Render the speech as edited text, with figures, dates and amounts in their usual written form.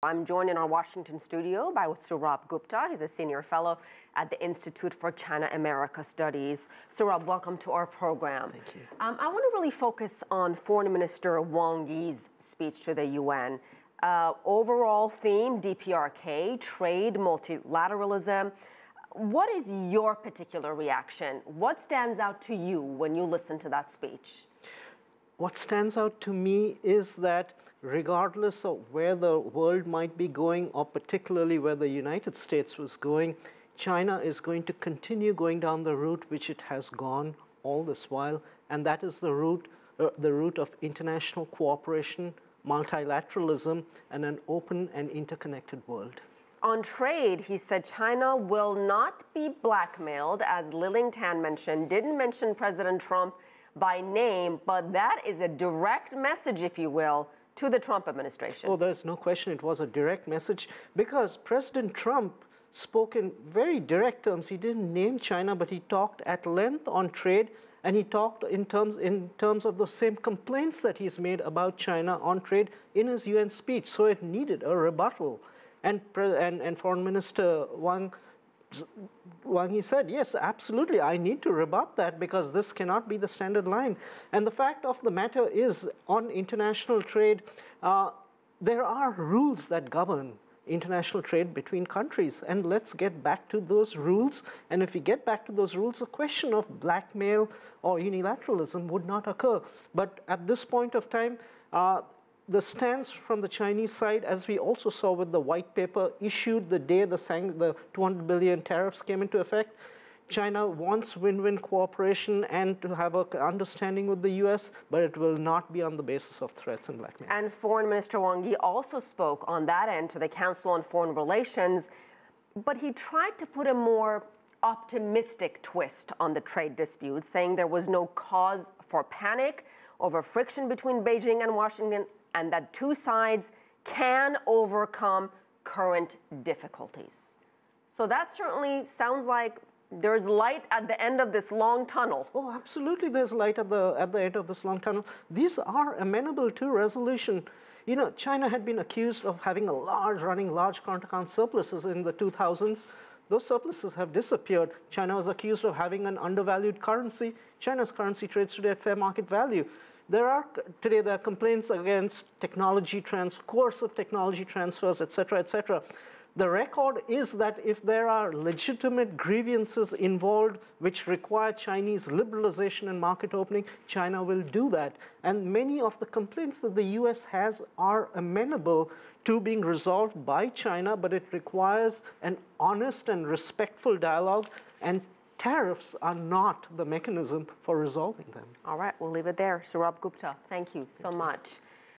I'm joined in our Washington studio by Sourabh Gupta. He's a senior fellow at the Institute for China-America Studies. Sourabh, welcome to our program. Thank you. I want to really focus on Foreign Minister Wang's speech to the UN. Overall theme, DPRK, trade, multilateralism. What is your particular reaction? What stands out to you when you listen to that speech? What stands out to me is that regardless of where the world might be going, or particularly where the United States was going, China is going to continue going down the route which it has gone all this while, and that is the route of international cooperation, multilateralism, and an open and interconnected world. On trade, he said China will not be blackmailed, as Liling Tan mentioned, didn't mention President Trump by name, but that is a direct message, if you will, to the Trump administration. Oh, there's no question it was a direct message, because President Trump spoke in very direct terms. He didn't name China, but he talked at length on trade, and he talked in terms of the same complaints that he's made about China on trade in his UN speech. So it needed a rebuttal. And Foreign Minister Wang, he said, yes, absolutely, I need to rebut that because this cannot be the standard line. And the fact of the matter is, on international trade, there are rules that govern international trade between countries. And let's get back to those rules. And if we get back to those rules, a question of blackmail or unilateralism would not occur. But at this point of time, the stance from the Chinese side, as we also saw with the white paper issued the day the 200 billion tariffs came into effect, China wants win-win cooperation and to have an understanding with the US, but it will not be on the basis of threats and blackmail. And Foreign Minister Wang also spoke on that end to the Council on Foreign Relations, but he tried to put a more optimistic twist on the trade dispute, saying there was no cause for panic over friction between Beijing and Washington, and that two sides can overcome current difficulties. So that certainly sounds like there's light at the end of this long tunnel. Oh, absolutely, there's light at the end of this long tunnel. These are amenable to resolution. You know, China had been accused of running large current account surpluses in the 2000s. Those surpluses have disappeared. China was accused of having an undervalued currency. China's currency trades today at fair market value. Today there are complaints against coercive technology transfers, et cetera, et cetera. The record is that if there are legitimate grievances involved which require Chinese liberalization and market opening, China will do that. And many of the complaints that the US has are amenable to being resolved by China, but it requires an honest and respectful dialogue, and tariffs are not the mechanism for resolving them. All right, we'll leave it there. Sourabh Gupta, thank you so much.